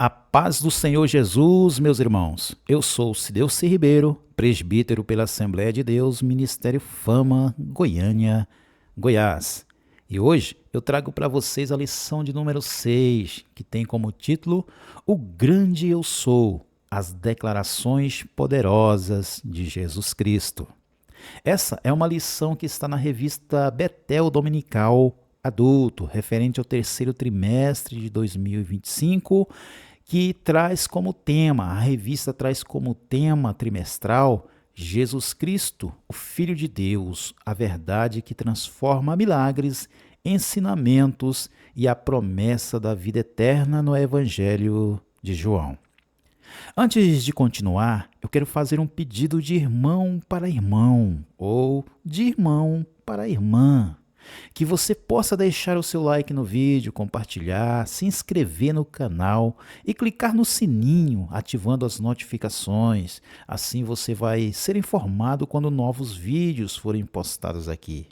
A paz do Senhor Jesus, meus irmãos. Eu sou Cideuci Ribeiro, presbítero pela Assembleia de Deus, Ministério Fama, Goiânia, Goiás. E hoje eu trago para vocês a lição de número 6, que tem como título O Grande Eu Sou, as declarações poderosas de Jesus Cristo. Essa é uma lição que está na revista Betel Dominical Adulto, referente ao terceiro trimestre de 2025, que traz como tema, a revista traz como tema trimestral, Jesus Cristo, o Filho de Deus, a verdade que transforma milagres, ensinamentos e a promessa da vida eterna no Evangelho de João. Antes de continuar, eu quero fazer um pedido de irmão para irmão ou de irmão para irmã. Que você possa deixar o seu like no vídeo, compartilhar, se inscrever no canal e clicar no sininho, ativando as notificações. Assim você vai ser informado quando novos vídeos forem postados aqui.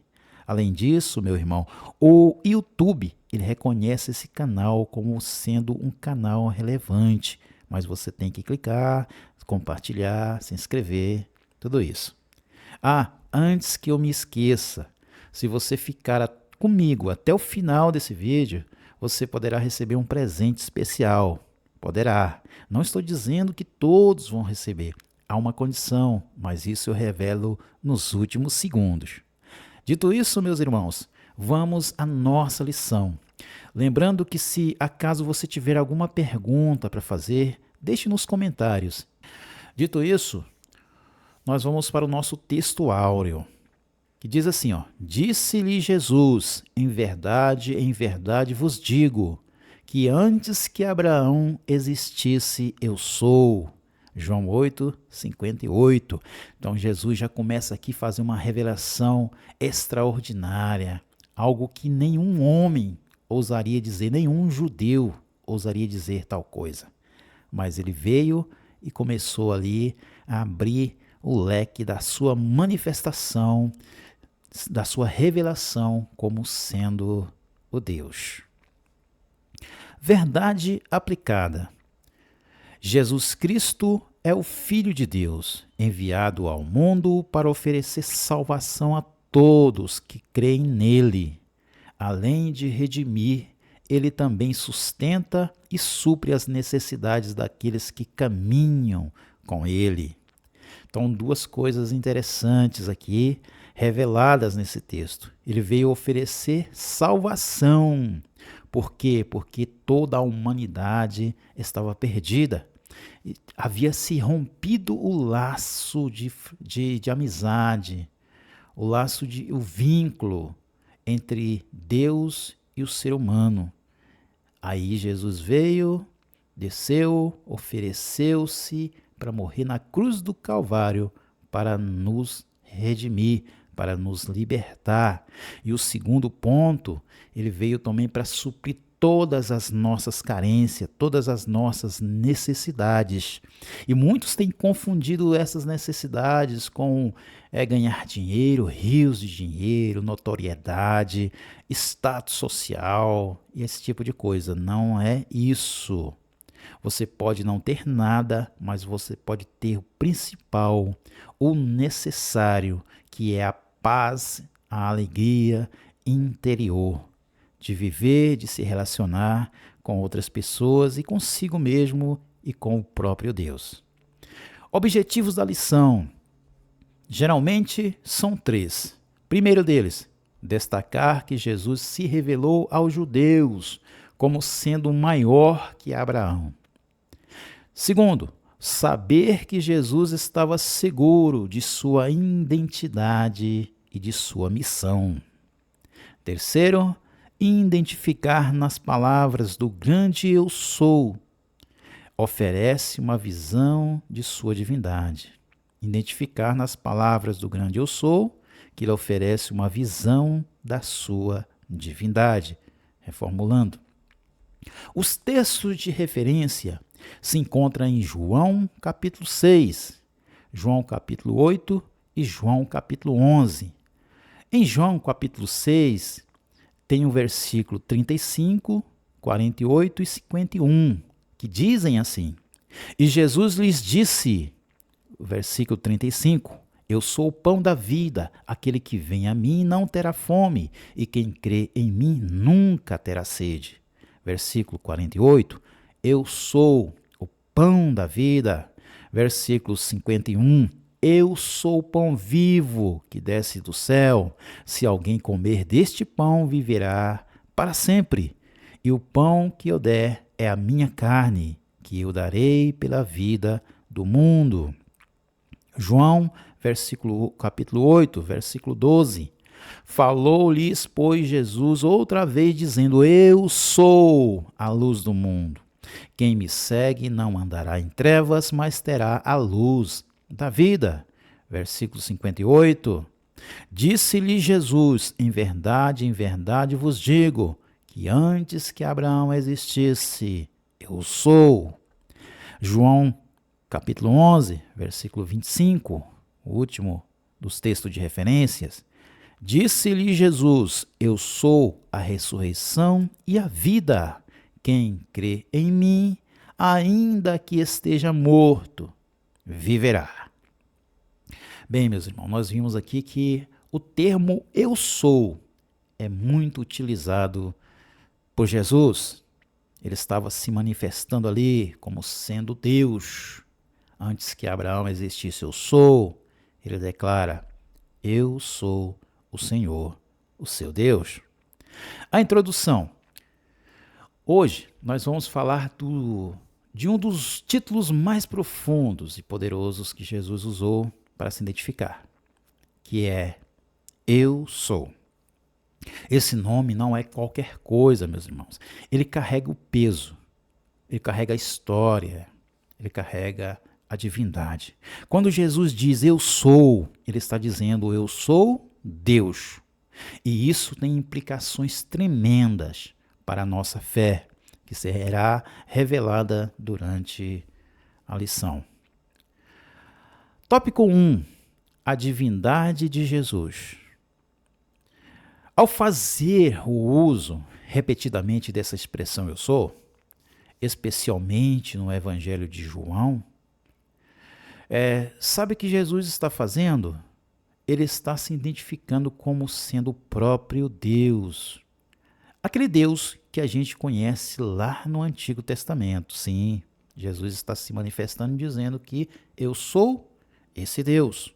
Além disso, meu irmão, o YouTube ele reconhece esse canal como sendo um canal relevante, mas você tem que clicar, compartilhar, se inscrever, tudo isso. Antes que eu me esqueça, se você ficar comigo até o final desse vídeo, você poderá receber um presente especial. Poderá. Não estou dizendo que todos vão receber. Há uma condição, mas isso eu revelo nos últimos segundos. Dito isso, meus irmãos, vamos à nossa lição. Lembrando que se acaso você tiver alguma pergunta para fazer, deixe nos comentários. Dito isso, nós vamos para o nosso texto áureo, que diz assim, Disse-lhe Jesus, em verdade vos digo, que antes que Abraão existisse, eu sou. João 8:58. Então Jesus já começa aqui a fazer uma revelação extraordinária, algo que nenhum homem ousaria dizer, nenhum judeu ousaria dizer tal coisa. Mas ele veio e começou ali a abrir o leque da sua manifestação, da sua revelação como sendo o Deus. Verdade aplicada. Jesus Cristo é o Filho de Deus, enviado ao mundo para oferecer salvação a todos que creem nele. Além de redimir, ele também sustenta e supre as necessidades daqueles que caminham com ele. Então, duas coisas interessantes aqui reveladas nesse texto. Ele veio oferecer salvação. Por quê? Porque toda a humanidade estava perdida. Havia se rompido o laço de amizade, o vínculo entre Deus e o ser humano. Aí Jesus veio, desceu, ofereceu-se para morrer na cruz do Calvário, para nos redimir, para nos libertar. E o segundo ponto, ele veio também para suprir todas as nossas carências, todas as nossas necessidades. E muitos têm confundido essas necessidades com ganhar dinheiro, rios de dinheiro, notoriedade, status social e esse tipo de coisa. Não é isso. Você pode não ter nada, mas você pode ter o principal, o necessário, que é a paz, a alegria interior, de viver, de se relacionar com outras pessoas e consigo mesmo e com o próprio Deus. Objetivos da lição, geralmente são 3. Primeiro deles, destacar que Jesus se revelou aos judeus como sendo maior que Abraão. Segundo, saber que Jesus estava seguro de sua identidade e de sua missão. Terceiro, identificar nas palavras do grande eu sou, oferece uma visão de sua divindade. Identificar nas palavras do grande eu sou, que ele oferece uma visão da sua divindade. Reformulando. Os textos de referência se encontram em João capítulo 6, João capítulo 8 e João capítulo 11. Em João capítulo 6, tem o versículo 35, 48 e 51, que dizem assim: E Jesus lhes disse, versículo 35, eu sou o pão da vida, aquele que vem a mim não terá fome, e quem crê em mim nunca terá sede. Versículo 48, eu sou o pão da vida. Versículo 51, eu sou o pão vivo que desce do céu. Se alguém comer deste pão, viverá para sempre. E o pão que eu der é a minha carne, que eu darei pela vida do mundo. João, capítulo 8, versículo 12. Falou-lhes, pois, Jesus outra vez, dizendo: Eu sou a luz do mundo. Quem me segue não andará em trevas, mas terá a luz da vida. Versículo 58. Disse-lhe Jesus: em verdade vos digo, que antes que Abraão existisse, eu sou. João, capítulo 11, versículo 25, o último dos textos de referências. Disse-lhe Jesus: eu sou a ressurreição e a vida. Quem crê em mim, ainda que esteja morto, viverá. Bem, meus irmãos, nós vimos aqui que o termo eu sou é muito utilizado por Jesus. Ele estava se manifestando ali como sendo Deus. Antes que Abraão existisse, eu sou. Ele declara: eu sou o Senhor, o seu Deus. A introdução. Hoje nós vamos falar de um dos títulos mais profundos e poderosos que Jesus usou para se identificar, que é Eu Sou. Esse nome não é qualquer coisa, meus irmãos. Ele carrega o peso, ele carrega a história, ele carrega a divindade. Quando Jesus diz eu sou, ele está dizendo eu sou Deus. E isso tem implicações tremendas para a nossa fé, que será revelada durante a lição. Tópico 1. A divindade de Jesus. Ao fazer o uso repetidamente dessa expressão eu sou, especialmente no Evangelho de João, sabe o que Jesus está fazendo? Ele está se identificando como sendo o próprio Deus. Aquele Deus que a gente conhece lá no Antigo Testamento. Sim, Jesus está se manifestando dizendo que eu sou esse Deus.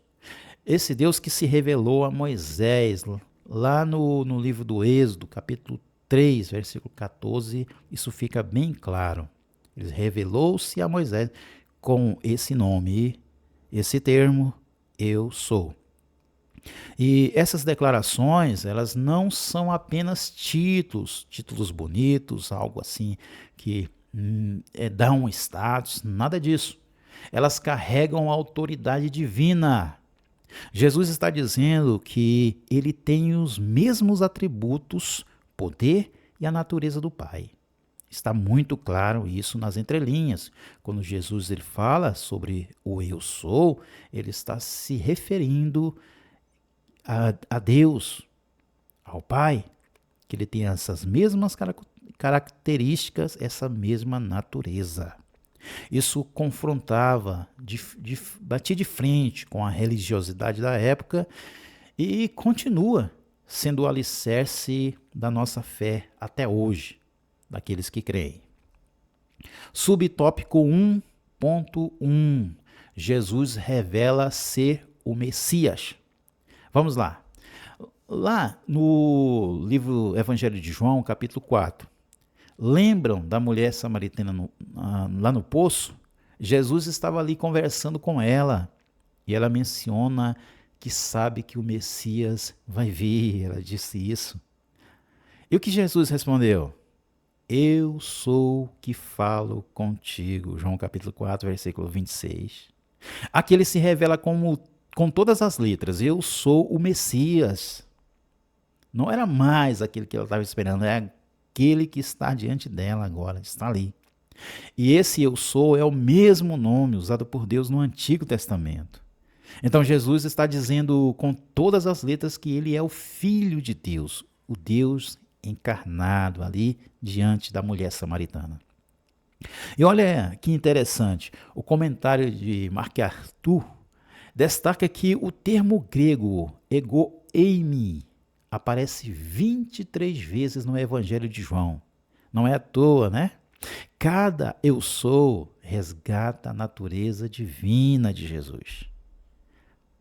Esse Deus que se revelou a Moisés, lá no livro do Êxodo, capítulo 3, versículo 14, isso fica bem claro. Ele revelou-se a Moisés com esse nome, esse termo, eu sou. E essas declarações, elas não são apenas títulos bonitos, algo assim que dá um status, nada disso. Elas carregam a autoridade divina. Jesus está dizendo que ele tem os mesmos atributos, poder e a natureza do Pai. Está muito claro isso nas entrelinhas. Quando Jesus ele fala sobre o eu sou, ele está se referindo a Deus, ao Pai, que ele tem essas mesmas características, essa mesma natureza. Isso confrontava, batia de frente com a religiosidade da época e continua sendo o alicerce da nossa fé até hoje, daqueles que creem. Subtópico 1.1. Jesus revela ser o Messias. Vamos lá. Lá no livro Evangelho de João, capítulo 4, lembram da mulher samaritana lá no poço? Jesus estava ali conversando com ela e ela menciona que sabe que o Messias vai vir. Ela disse isso. E o que Jesus respondeu? Eu sou que falo contigo. João capítulo 4, versículo 26. Aqui ele se revela com todas as letras. Eu sou o Messias. Não era mais aquele que ela estava esperando, é aquele que está diante dela agora, está ali. E esse eu sou é o mesmo nome usado por Deus no Antigo Testamento. Então Jesus está dizendo com todas as letras que ele é o Filho de Deus, o Deus encarnado ali diante da mulher samaritana. E olha que interessante, o comentário de Mark Arthur destaca que o termo grego ego eimi aparece 23 vezes no Evangelho de João. Não é à toa, né? Cada eu sou resgata a natureza divina de Jesus.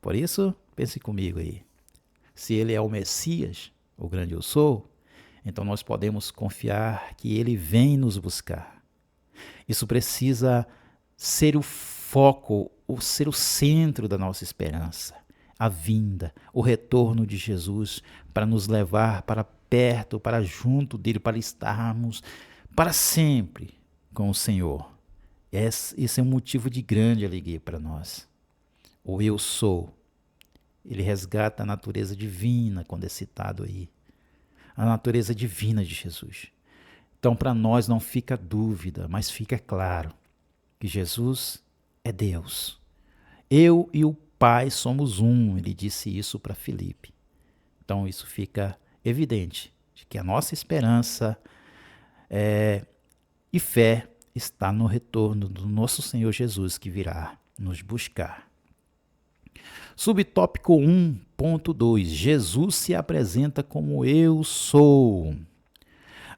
Por isso, pense comigo aí. Se ele é o Messias, o grande eu sou, então nós podemos confiar que ele vem nos buscar. Isso precisa ser o foco, ser o centro da nossa esperança. A vinda, o retorno de Jesus para nos levar para perto, para junto dele, para estarmos para sempre com o Senhor. Esse é um motivo de grande alegria para nós. O eu sou, ele resgata a natureza divina, quando é citado aí. A natureza divina de Jesus. Então, para nós não fica dúvida, mas fica claro que Jesus é Deus. Eu e o Pai somos um, ele disse isso para Filipe. Então, isso fica evidente, de que a nossa esperança e fé está no retorno do nosso Senhor Jesus, que virá nos buscar. Subtópico 1.2. Jesus se apresenta como eu sou.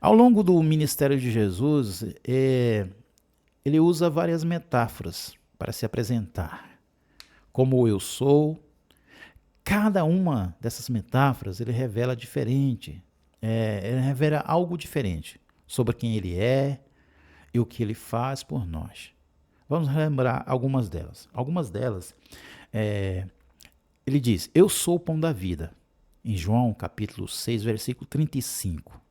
Ao longo do ministério de Jesus, ele usa várias metáforas para se apresentar. Como eu sou. Cada uma dessas metáforas ele revela diferente. Ele revela algo diferente sobre quem ele é e o que ele faz por nós. Vamos lembrar algumas delas. Algumas delas, ele diz, eu sou o pão da vida. Em João capítulo 6, versículo 35.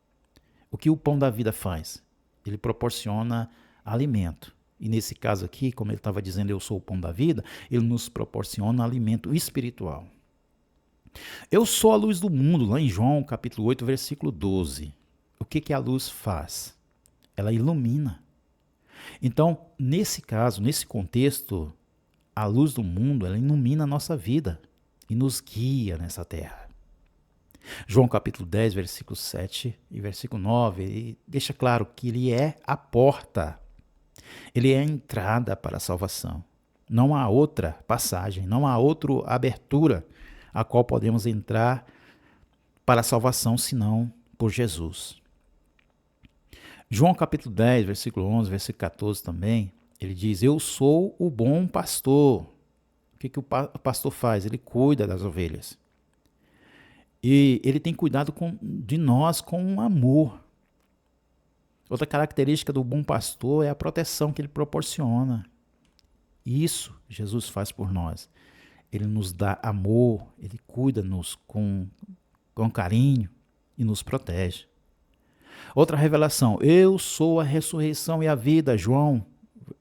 O que o pão da vida faz? Ele proporciona alimento. E nesse caso aqui, como ele estava dizendo, eu sou o pão da vida, ele nos proporciona alimento espiritual. Eu sou a luz do mundo, lá em João capítulo 8, versículo 12. O que a luz faz? Ela ilumina. Então, nesse caso, nesse contexto, a luz do mundo, ela ilumina a nossa vida e nos guia nessa terra. João capítulo 10, versículo 7 e versículo 9, ele deixa claro que ele é a porta. Ele é a entrada para a salvação. Não há outra passagem, não há outra abertura a qual podemos entrar para a salvação, senão por Jesus. João capítulo 10, versículo 11, versículo 14 também, ele diz, eu sou o bom pastor. O que o pastor faz? Ele cuida das ovelhas. E ele tem cuidado de nós com amor. Outra característica do bom pastor é a proteção que ele proporciona. Isso Jesus faz por nós. Ele nos dá amor, ele cuida-nos com carinho e nos protege. Outra revelação, eu sou a ressurreição e a vida, João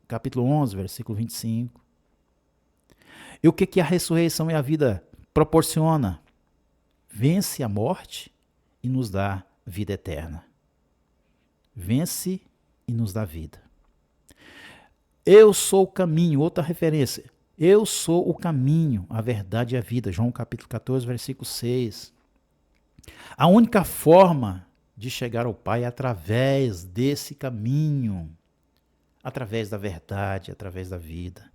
capítulo 11, versículo 25. E o que a ressurreição e a vida proporciona? Vence a morte e nos dá vida eterna. Vence e nos dá vida. Eu sou o caminho, outra referência. Eu sou o caminho, a verdade e a vida. João capítulo 14, versículo 6. A única forma de chegar ao Pai é através desse caminho. Através da verdade, através da vida.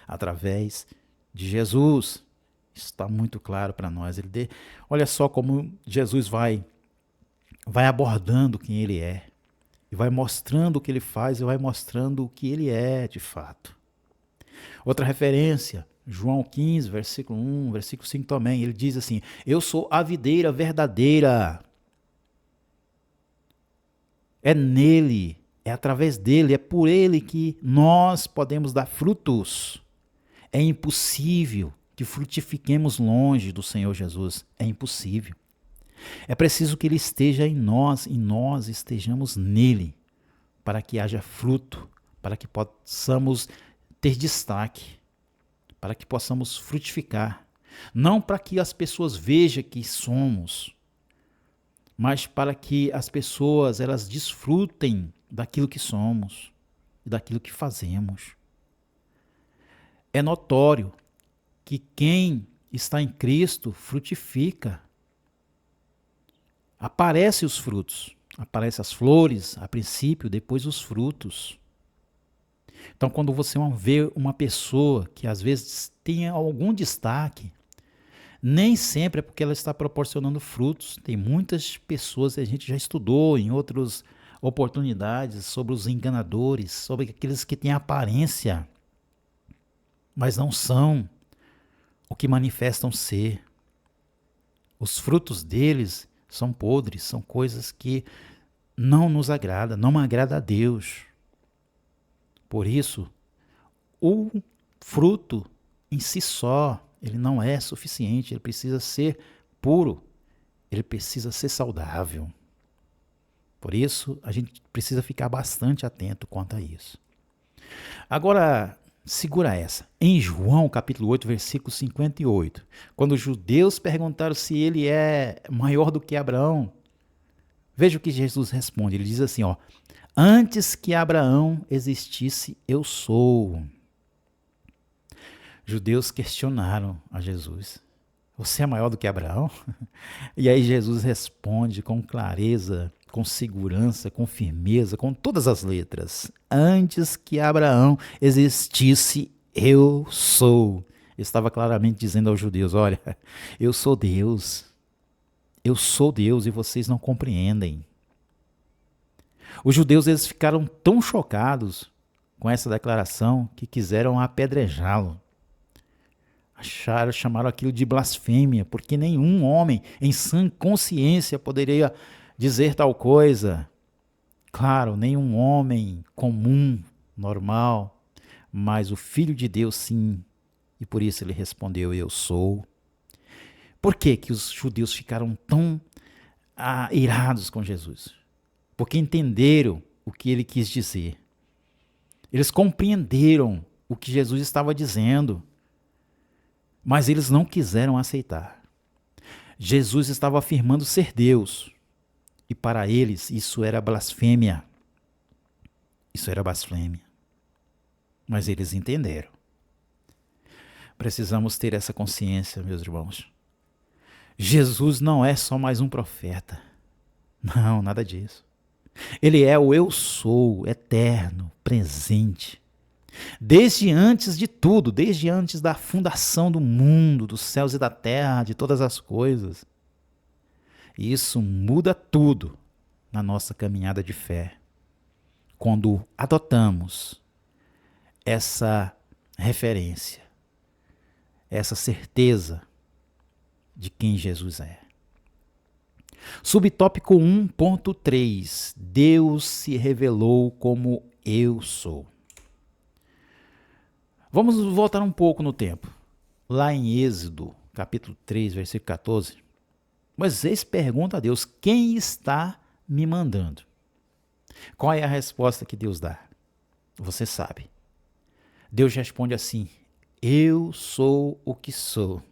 Através de Jesus. Isso está muito claro para nós. Olha só como Jesus vai abordando quem ele é. E vai mostrando o que ele faz e vai mostrando o que ele é de fato. Outra referência, João 15, versículo 1, versículo 5 também, ele diz assim, eu sou a videira verdadeira. É nele, é através dele, é por ele que nós podemos dar frutos. É impossível que frutifiquemos longe do Senhor Jesus. É impossível. É preciso que ele esteja em nós e nós estejamos nele, para que haja fruto, para que possamos ter destaque, para que possamos frutificar. Não para que as pessoas vejam que somos, mas para que as pessoas elas desfrutem daquilo que somos e daquilo que fazemos. É notório que quem está em Cristo frutifica. Aparecem os frutos, aparecem as flores, a princípio, depois os frutos. Então, quando você vê uma pessoa que às vezes tem algum destaque, nem sempre é porque ela está proporcionando frutos. Tem muitas pessoas, a gente já estudou em outras oportunidades, sobre os enganadores, sobre aqueles que têm aparência, mas não são o que manifestam ser. Os frutos deles são podres, são coisas que não nos agrada, não agrada a Deus. Por isso, o fruto em si só, ele não é suficiente, ele precisa ser puro, ele precisa ser saudável. Por isso, a gente precisa ficar bastante atento quanto a isso. Agora, segura essa. Em João, capítulo 8, versículo 58, quando os judeus perguntaram se ele é maior do que Abraão, veja o que Jesus responde. Ele diz assim, ó: antes que Abraão existisse, eu sou. Judeus questionaram a Jesus: você é maior do que Abraão? E aí Jesus responde com clareza, com segurança, com firmeza, com todas as letras: antes que Abraão existisse, eu sou. Estava claramente dizendo aos judeus: olha, eu sou Deus. Eu sou Deus e vocês não compreendem. Os judeus, eles ficaram tão chocados com essa declaração que quiseram apedrejá-lo. Chamaram aquilo de blasfêmia, porque nenhum homem em sã consciência poderia dizer tal coisa. Claro, nenhum homem comum, normal, mas o Filho de Deus sim. E por isso ele respondeu: eu sou. Por que que os judeus ficaram tão irados com Jesus? Porque entenderam o que ele quis dizer. Eles compreenderam o que Jesus estava dizendo, mas eles não quiseram aceitar. Jesus estava afirmando ser Deus, e para eles isso era blasfêmia. Isso era blasfêmia. Mas eles entenderam. Precisamos ter essa consciência, meus irmãos. Jesus não é só mais um profeta. Não, nada disso. Ele é o eu sou, eterno, presente. Desde antes de tudo, desde antes da fundação do mundo, dos céus e da terra, de todas as coisas. E isso muda tudo na nossa caminhada de fé. Quando adotamos essa referência, essa certeza de quem Jesus é. Subtópico 1.3: Deus se revelou como eu sou. Vamos voltar um pouco no tempo. Lá em Êxodo, capítulo 3, versículo 14, Moisés pergunta a Deus: quem está me mandando? Qual é a resposta que Deus dá? Você sabe. Deus responde assim: eu sou o que sou.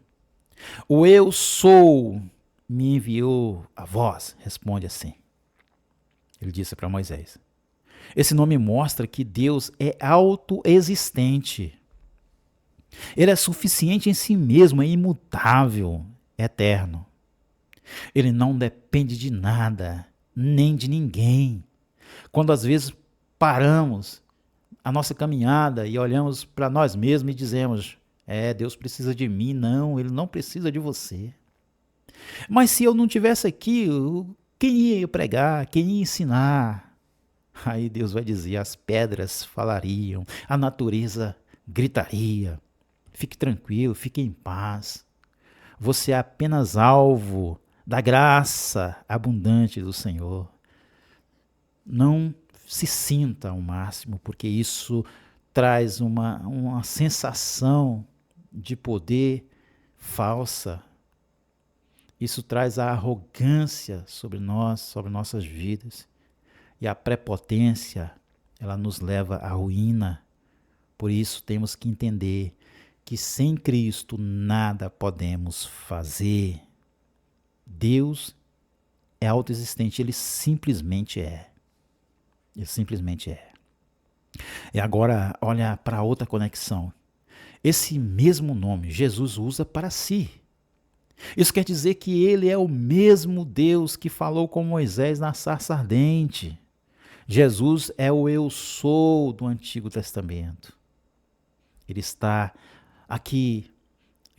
O eu sou me enviou a vós, responde assim. Ele disse para Moisés. Esse nome mostra que Deus é autoexistente. Ele é suficiente em si mesmo, é imutável, é eterno. Ele não depende de nada, nem de ninguém. Quando às vezes paramos a nossa caminhada e olhamos para nós mesmos e dizemos: Deus precisa de mim. Não, Ele não precisa de você. Mas se eu não estivesse aqui, quem ia pregar, quem ia ensinar? Aí Deus vai dizer: as pedras falariam, a natureza gritaria. Fique tranquilo, fique em paz. Você é apenas alvo da graça abundante do Senhor. Não se sinta ao máximo, porque isso traz uma sensação de poder falsa. Isso traz a arrogância sobre nós, sobre nossas vidas. E a prepotência, ela nos leva à ruína. Por isso temos que entender que sem Cristo nada podemos fazer. Deus é autoexistente, Ele simplesmente é. Ele simplesmente é. E agora, olha para outra conexão. Esse mesmo nome, Jesus usa para si. Isso quer dizer que Ele é o mesmo Deus que falou com Moisés na sarça ardente. Jesus é o eu sou do Antigo Testamento. Ele está aqui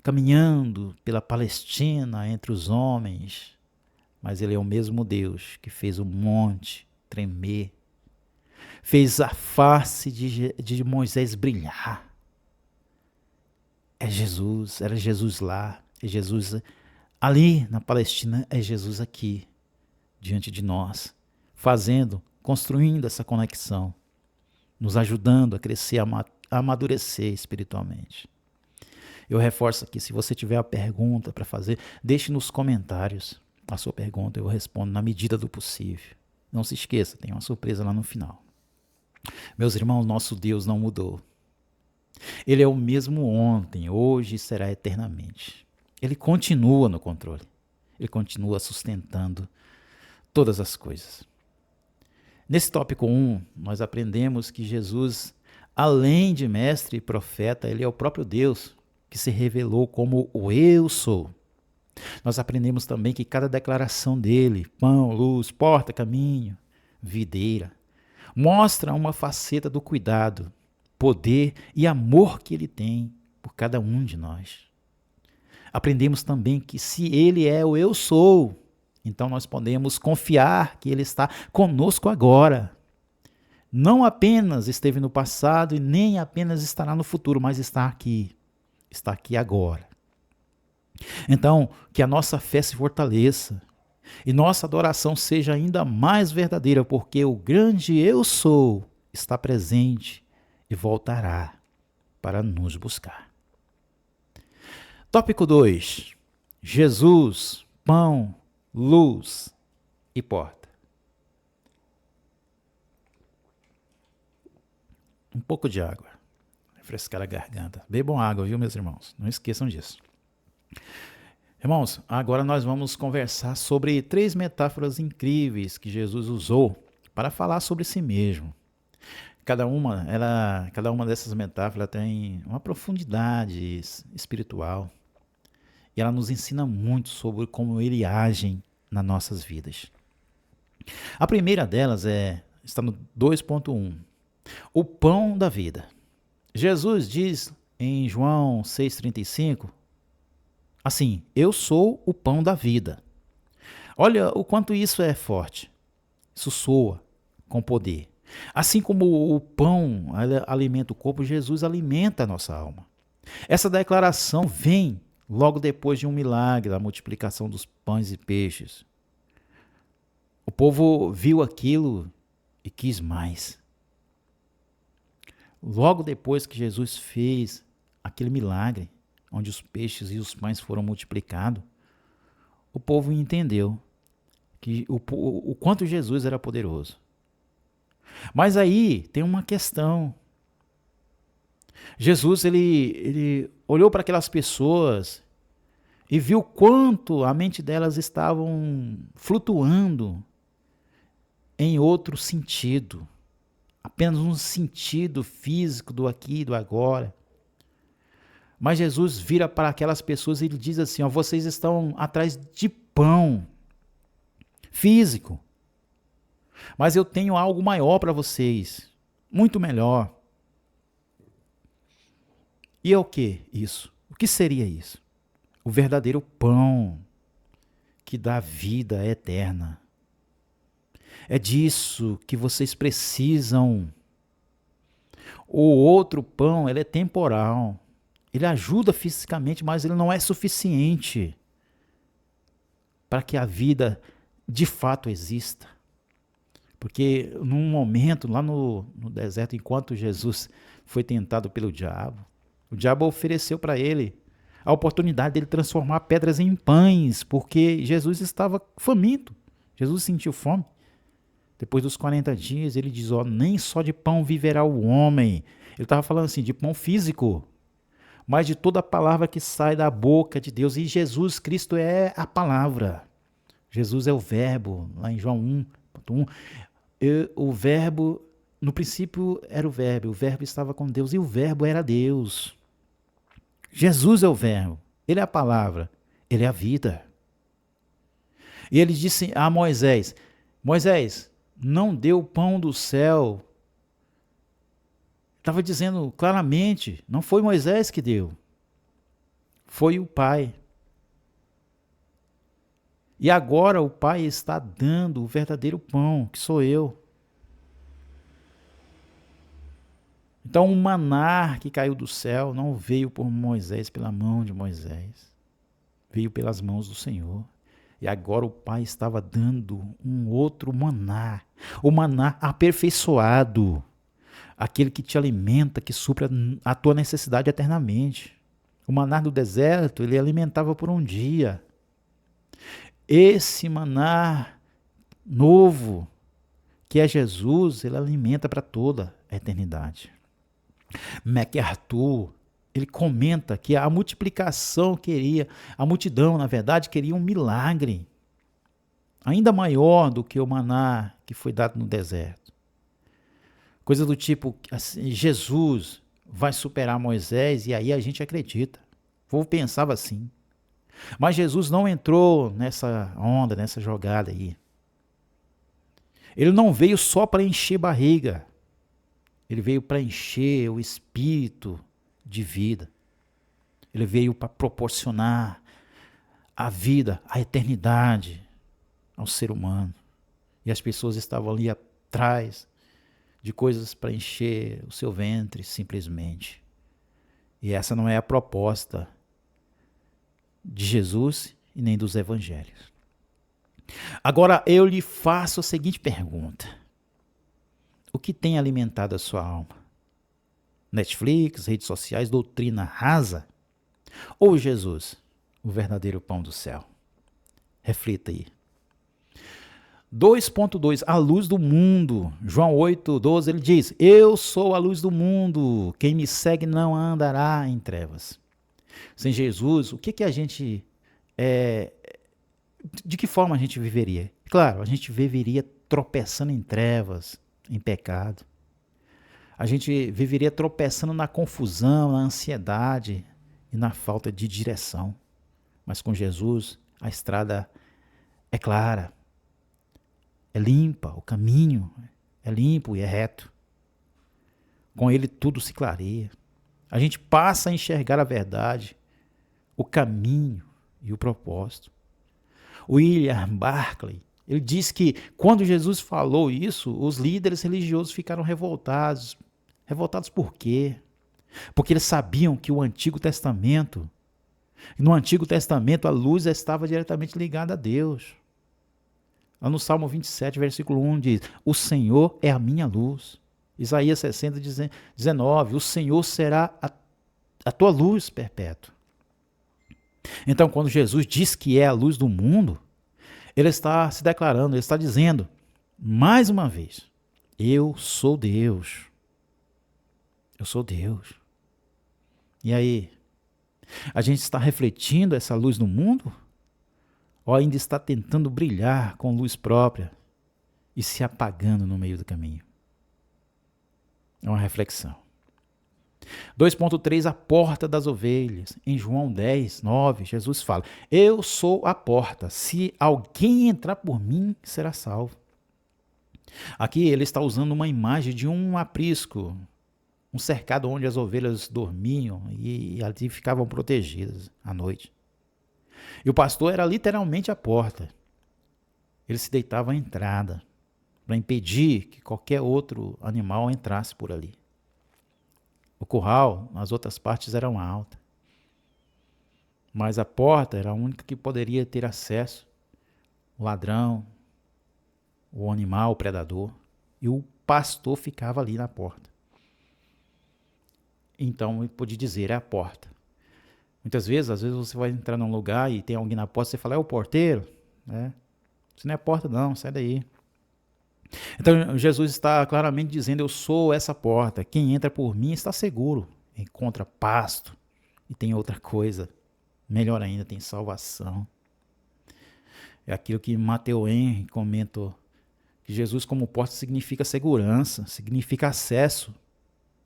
caminhando pela Palestina entre os homens, mas ele é o mesmo Deus que fez o monte tremer, fez a face de Moisés brilhar. É Jesus, era Jesus lá, é Jesus ali na Palestina, é Jesus aqui, diante de nós, construindo essa conexão, nos ajudando a crescer, a amadurecer espiritualmente. Eu reforço aqui, se você tiver uma pergunta para fazer, deixe nos comentários a sua pergunta, eu respondo na medida do possível. Não se esqueça, tem uma surpresa lá no final. Meus irmãos, nosso Deus não mudou. Ele é o mesmo ontem, hoje e será eternamente. Ele continua no controle. Ele continua sustentando todas as coisas. Nesse tópico 1, nós aprendemos que Jesus, além de mestre e profeta, ele é o próprio Deus que se revelou como o Eu Sou. Nós aprendemos também que cada declaração dele, pão, luz, porta, caminho, videira, mostra uma faceta do cuidado, poder e amor que ele tem por cada um de nós. Aprendemos também que se ele é o Eu Sou, então nós podemos confiar que ele está conosco agora. Não apenas esteve no passado e nem apenas estará no futuro, mas está aqui agora. Então, que a nossa fé se fortaleça e nossa adoração seja ainda mais verdadeira, porque o grande Eu Sou está presente e voltará para nos buscar. Tópico 2. Jesus, pão, luz e porta. Um pouco de água, refrescar a garganta. Bebam água, viu, meus irmãos? Não esqueçam disso. Irmãos, agora nós vamos conversar sobre 3 metáforas incríveis que Jesus usou para falar sobre si mesmo. Cada uma dessas metáforas tem uma profundidade espiritual e ela nos ensina muito sobre como ele age nas nossas vidas. A primeira delas está no 2.1, o pão da vida. Jesus diz em João 6,35, assim, eu sou o pão da vida. Olha o quanto isso é forte. Isso soa com poder. Assim como o pão alimenta o corpo, Jesus alimenta a nossa alma. Essa declaração vem logo depois de um milagre, a multiplicação dos pães e peixes. O povo viu aquilo e quis mais. Logo depois que Jesus fez aquele milagre, onde os peixes e os pães foram multiplicados, o povo entendeu que o quanto Jesus era poderoso. Mas aí tem uma questão. Jesus ele olhou para aquelas pessoas e viu quanto a mente delas estavam flutuando em outro sentido, apenas um sentido físico do aqui e do agora. Mas Jesus vira para aquelas pessoas e ele diz assim, vocês estão atrás de pão físico, mas eu tenho algo maior para vocês, muito melhor. E é o que isso? O que seria isso? O verdadeiro pão que dá vida eterna. É disso que vocês precisam. O outro pão, ele é temporal. Ele ajuda fisicamente, mas ele não é suficiente para que a vida de fato exista. Porque num momento, lá no deserto, enquanto Jesus foi tentado pelo diabo, o diabo ofereceu para ele a oportunidade de ele transformar pedras em pães, porque Jesus estava faminto. Jesus sentiu fome. Depois dos 40 dias, ele diz, nem só de pão viverá o homem. Ele estava falando assim, de pão físico, mas de toda a palavra que sai da boca de Deus. E Jesus Cristo é a palavra. Jesus é o verbo, lá em João 1.1. O verbo, no princípio era o verbo estava com Deus e o verbo era Deus. Jesus é o verbo, ele é a palavra, ele é a vida. E ele disse a Moisés, não deu o pão do céu. Estava dizendo claramente, não foi Moisés que deu, foi o Pai. E agora o Pai está dando o verdadeiro pão, que sou eu. Então o maná que caiu do céu não veio por Moisés, pela mão de Moisés. Veio pelas mãos do Senhor. E agora o Pai estava dando um outro maná. O maná aperfeiçoado. Aquele que te alimenta, que supra a tua necessidade eternamente. O maná do deserto, ele alimentava por um dia. Esse maná novo, que é Jesus, ele alimenta para toda a eternidade. MacArthur, ele comenta que a multiplicação queria, a multidão, na verdade, queria um milagre ainda maior do que o maná que foi dado no deserto. Coisa do tipo, assim, Jesus vai superar Moisés, e aí a gente acredita. O povo pensava assim. Mas Jesus não entrou nessa onda, nessa jogada aí. Ele não veio só para encher barriga. Ele veio para encher o espírito de vida. Ele veio para proporcionar a vida, a eternidade ao ser humano. E as pessoas estavam ali atrás de coisas para encher o seu ventre, simplesmente. E essa não é a proposta de Jesus e nem dos evangelhos. Agora eu lhe faço a seguinte pergunta: o que tem alimentado a sua alma? Netflix, redes sociais, doutrina rasa? Ou Jesus, o verdadeiro pão do céu? Reflita aí. 2.2, a luz do mundo. João 8:12, ele diz: eu sou a luz do mundo, quem me segue não andará em trevas. Sem Jesus, o que a gente de que forma a gente viveria? Claro, a gente viveria tropeçando em trevas, em pecado. A gente viveria tropeçando na confusão, na ansiedade e na falta de direção. Mas com Jesus, a estrada é clara, é limpa, o caminho é limpo e é reto. Com ele tudo se clareia. A gente passa a enxergar a verdade, o caminho e o propósito. William Barclay, ele diz que quando Jesus falou isso, os líderes religiosos ficaram revoltados. Revoltados por quê? Porque eles sabiam que no Antigo Testamento a luz estava diretamente ligada a Deus. Lá no Salmo 27, versículo 1 diz: o Senhor é a minha luz. Isaías 60, 19, o Senhor será a tua luz perpétua. Então, quando Jesus diz que é a luz do mundo, ele está se declarando, ele está dizendo, mais uma vez, eu sou Deus. Eu sou Deus. E aí, a gente está refletindo essa luz no mundo? Ou ainda está tentando brilhar com luz própria e se apagando no meio do caminho? É uma reflexão. 2.3, a porta das ovelhas. Em João 10:9, Jesus fala: eu sou a porta, se alguém entrar por mim, será salvo. Aqui ele está usando uma imagem de um aprisco, um cercado onde as ovelhas dormiam e ali ficavam protegidas à noite. E o pastor era literalmente a porta. Ele se deitava à entrada para impedir que qualquer outro animal entrasse por ali. O curral, as outras partes eram altas. Mas a porta era a única que poderia ter acesso. O ladrão, o animal, o predador. E o pastor ficava ali na porta. Então ele podia dizer, é a porta. Muitas vezes, às vezes você vai entrar num lugar e tem alguém na porta, você fala, é o porteiro? Isso não é porta não, sai daí. Então Jesus está claramente dizendo, eu sou essa porta, quem entra por mim está seguro, encontra pasto e tem outra coisa, melhor ainda, tem salvação. É aquilo que Matthew Henry comentou, que Jesus como porta significa segurança, significa acesso,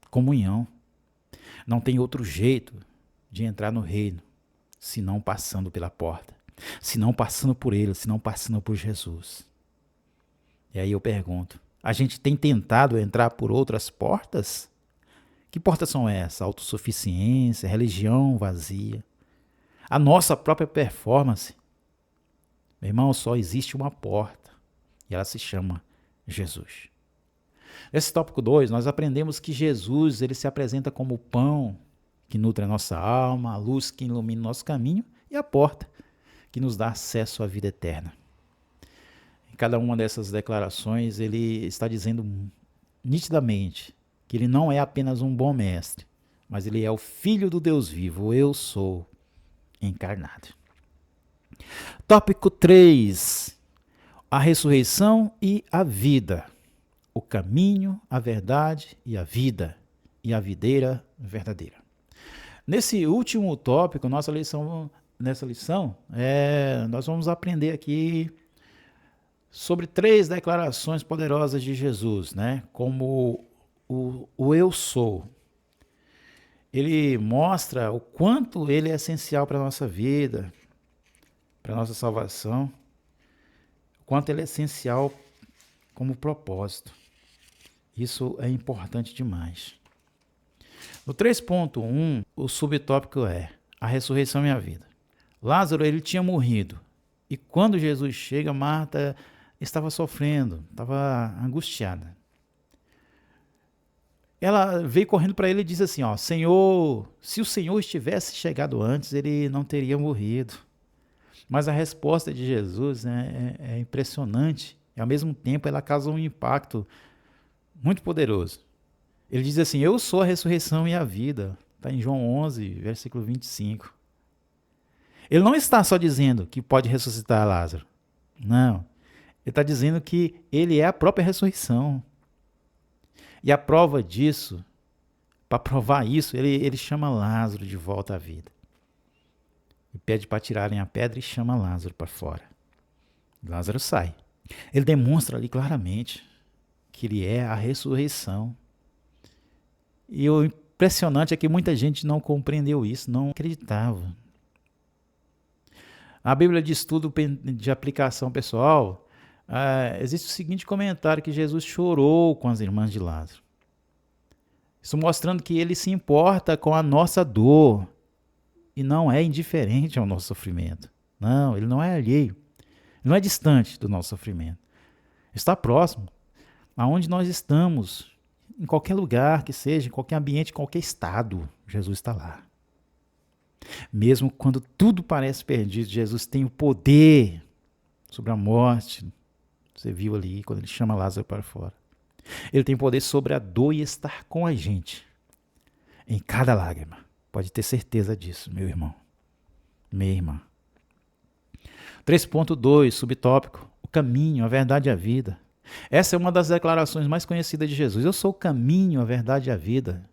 comunhão. Não tem outro jeito de entrar no reino, se não passando pela porta, se não passando por ele, se não passando por Jesus. E aí eu pergunto, a gente tem tentado entrar por outras portas? Que portas são essas? Autossuficiência, religião vazia, a nossa própria performance. Meu irmão, só existe uma porta e ela se chama Jesus. Nesse tópico 2, nós aprendemos que Jesus ele se apresenta como o pão que nutre a nossa alma, a luz que ilumina o nosso caminho e a porta que nos dá acesso à vida eterna. Em cada uma dessas declarações, ele está dizendo nitidamente que ele não é apenas um bom mestre, mas ele é o Filho do Deus vivo, eu sou encarnado. Tópico 3, a ressurreição e a vida. O caminho, a verdade e a vida, e a videira verdadeira. Nesse último tópico, nessa lição, nós vamos aprender aqui sobre 3 declarações poderosas de Jesus, né? Como o eu sou. Ele mostra o quanto ele é essencial para a nossa vida, para a nossa salvação, o quanto ele é essencial como propósito. Isso é importante demais. No 3.1, o subtópico é a ressurreição e a vida. Lázaro ele tinha morrido e quando Jesus chega, Marta estava sofrendo, estava angustiada. Ela veio correndo para ele e disse assim, Senhor, se o Senhor estivesse chegado antes, ele não teria morrido. Mas a resposta de Jesus é impressionante e ao mesmo tempo ela causa um impacto muito poderoso. Ele diz assim, eu sou a ressurreição e a vida. Está em João 11, versículo 25. Ele não está só dizendo que pode ressuscitar Lázaro. Não. Ele está dizendo que ele é a própria ressurreição. E a prova disso, para provar isso, ele chama Lázaro de volta à vida. E pede para tirarem a pedra e chama Lázaro para fora. Lázaro sai. Ele demonstra ali claramente que ele é a ressurreição. E o impressionante é que muita gente não compreendeu isso, não acreditava. A Bíblia de Estudo de Aplicação Pessoal, existe o seguinte comentário, que Jesus chorou com as irmãs de Lázaro. Isso mostrando que ele se importa com a nossa dor e não é indiferente ao nosso sofrimento. Não, ele não é alheio. Ele não é distante do nosso sofrimento. Está próximo. Aonde nós estamos, em qualquer lugar que seja, em qualquer ambiente, em qualquer estado, Jesus está lá. Mesmo quando tudo parece perdido, Jesus tem o poder sobre a morte. Você viu ali quando ele chama Lázaro para fora. Ele tem poder sobre a dor e estar com a gente em cada lágrima. Pode ter certeza disso, meu irmão, minha irmã. 3.2, subtópico, o caminho, a verdade e a vida. Essa é uma das declarações mais conhecidas de Jesus. Eu sou o caminho, a verdade e a vida.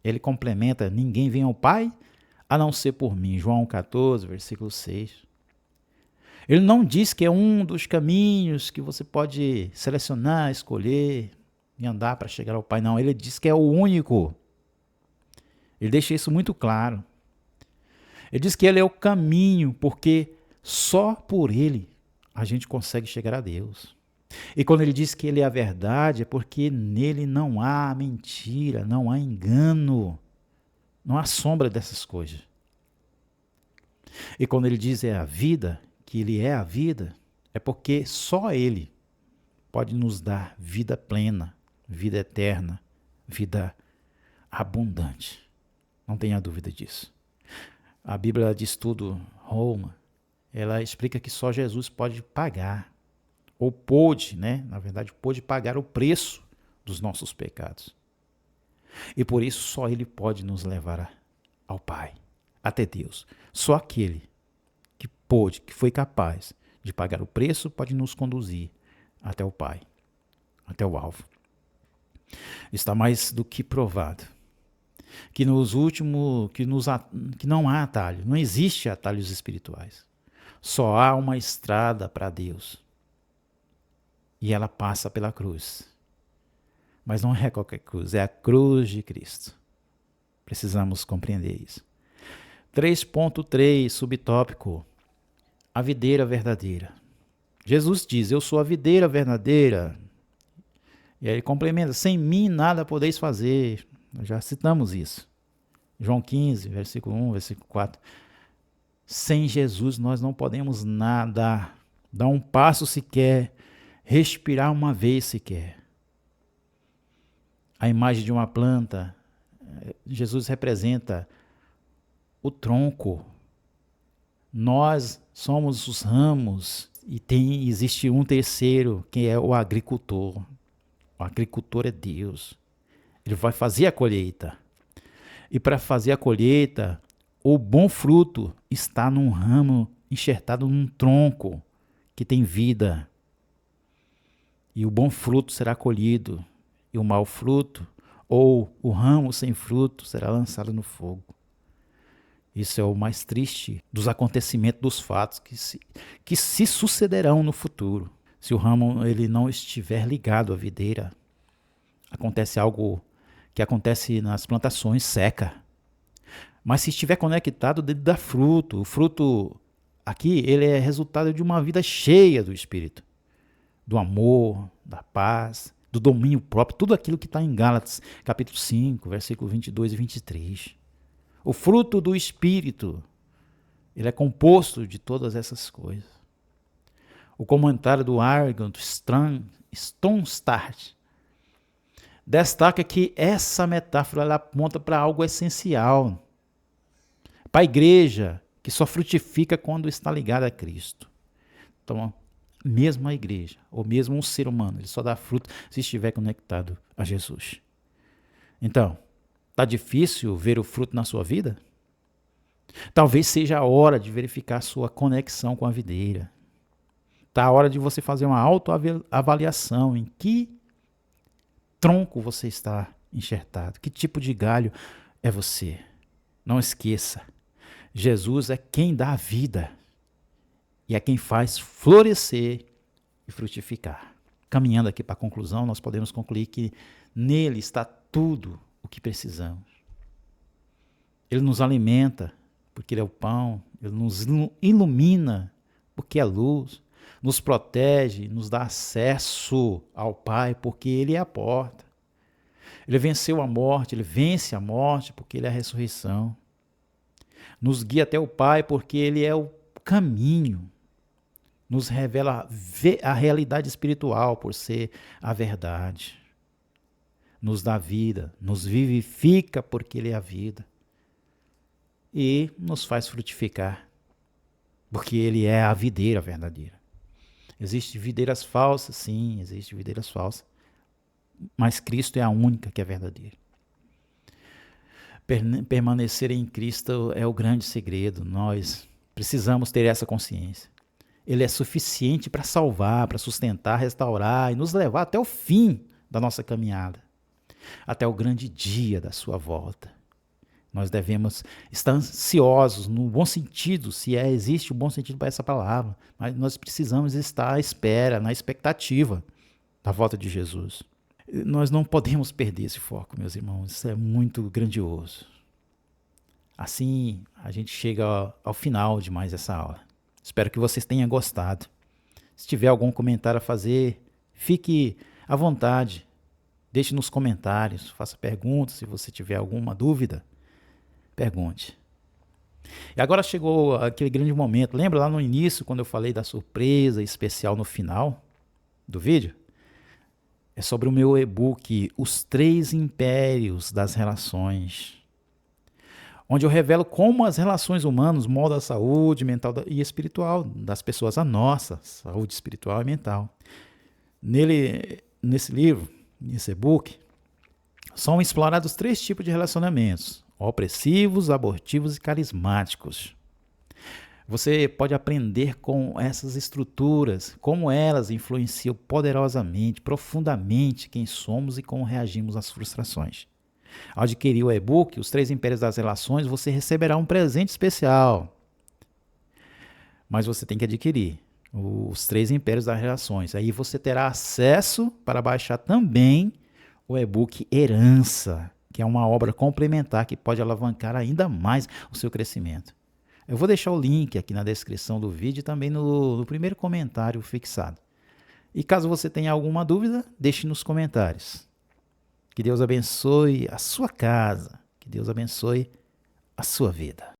Ele complementa, ninguém vem ao Pai a não ser por mim. João 14, versículo 6. Ele não diz que é um dos caminhos que você pode selecionar, escolher e andar para chegar ao Pai. Não, ele diz que é o único. Ele deixa isso muito claro. Ele diz que ele é o caminho, porque só por ele a gente consegue chegar a Deus. E quando ele diz que ele é a verdade, é porque nele não há mentira, não há engano, não há sombra dessas coisas. E quando ele diz é a vida, que ele é a vida, é porque só ele pode nos dar vida plena, vida eterna, vida abundante. Não tenha dúvida disso. A Bíblia de Estudo Roma, ela explica que só Jesus pode pagar, ou pôde, na verdade, pôde pagar o preço dos nossos pecados. E por isso só ele pode nos levar ao Pai, até Deus. Só aquele que pôde, que foi capaz de pagar o preço, pode nos conduzir até o Pai, até o alvo. Está mais do que provado que que não há atalho, não existe atalhos espirituais. Só há uma estrada para Deus. E ela passa pela cruz. Mas não é qualquer cruz, é a cruz de Cristo. Precisamos compreender isso. 3.3, subtópico, a videira verdadeira. Jesus diz, eu sou a videira verdadeira. E aí ele complementa, sem mim nada podeis fazer. Nós já citamos isso. João 15, versículo 1, versículo 4. Sem Jesus nós não podemos nada, dar um passo sequer, respirar uma vez sequer. A imagem de uma planta, Jesus representa o tronco. Nós somos os ramos e existe um terceiro, que é o agricultor. O agricultor é Deus. Ele vai fazer a colheita. E para fazer a colheita, o bom fruto está num ramo enxertado num tronco que tem vida. E o bom fruto será colhido. E o mau fruto, ou o ramo sem fruto, será lançado no fogo. Isso é o mais triste dos acontecimentos, dos fatos que se sucederão no futuro. Se o ramo ele não estiver ligado à videira, acontece algo que acontece nas plantações, seca. Mas se estiver conectado, ele dá fruto. O fruto aqui ele é resultado de uma vida cheia do Espírito, do amor, da paz, do domínio próprio, tudo aquilo que está em Gálatas, capítulo 5, versículo 22 e 23. O fruto do Espírito, ele é composto de todas essas coisas. O comentário do Argon, do Stonestart, destaca que essa metáfora ela aponta para algo essencial, para a igreja que só frutifica quando está ligada a Cristo. Então, mesmo a igreja, ou mesmo um ser humano, ele só dá fruto se estiver conectado a Jesus. Então, está difícil ver o fruto na sua vida? Talvez seja a hora de verificar a sua conexão com a videira. Está a hora de você fazer uma autoavaliação em que tronco você está enxertado, que tipo de galho é você. Não esqueça, Jesus é quem dá a vida e é quem faz florescer e frutificar. Caminhando aqui para a conclusão, nós podemos concluir que nele está tudo o que precisamos. Ele nos alimenta, porque ele é o pão, ele nos ilumina, porque é luz, nos protege, nos dá acesso ao Pai, porque ele é a porta. Ele venceu a morte, ele vence a morte, porque ele é a ressurreição. Nos guia até o Pai, porque ele é o caminho. Nos revela a realidade espiritual, por ser a verdade. Nos dá vida, nos vivifica, porque ele é a vida. E nos faz frutificar, porque ele é a videira verdadeira. Existem videiras falsas, sim, existem videiras falsas, mas Cristo é a única que é verdadeira. Permanecer em Cristo é o grande segredo, nós precisamos ter essa consciência. Ele é suficiente para salvar, para sustentar, restaurar e nos levar até o fim da nossa caminhada, até o grande dia da sua volta. Nós devemos estar ansiosos, no bom sentido, se existe um bom sentido para essa palavra, mas nós precisamos estar à espera, na expectativa da volta de Jesus. Nós não podemos perder esse foco, meus irmãos, isso é muito grandioso. Assim, a gente chega ao final de mais essa aula. Espero que vocês tenham gostado. Se tiver algum comentário a fazer, fique à vontade, deixe nos comentários, faça perguntas, se você tiver alguma dúvida. Pergunte. E agora chegou aquele grande momento. Lembra lá no início, quando eu falei da surpresa especial no final do vídeo? É sobre o meu e-book, Os Três Impérios das Relações, onde eu revelo como as relações humanas moldam a saúde mental e espiritual das pessoas, a nossa saúde espiritual e mental. Nesse livro, nesse e-book, são explorados 3 tipos de relacionamentos: opressivos, abortivos e carismáticos. Você pode aprender com essas estruturas, como elas influenciam poderosamente, profundamente quem somos e como reagimos às frustrações. Ao adquirir o e-book, Os Três Impérios das Relações, você receberá um presente especial. Mas você tem que adquirir Os Três Impérios das Relações. Aí você terá acesso para baixar também o e-book Herança, que é uma obra complementar que pode alavancar ainda mais o seu crescimento. Eu vou deixar o link aqui na descrição do vídeo e também no primeiro comentário fixado. E caso você tenha alguma dúvida, deixe nos comentários. Que Deus abençoe a sua casa. Que Deus abençoe a sua vida.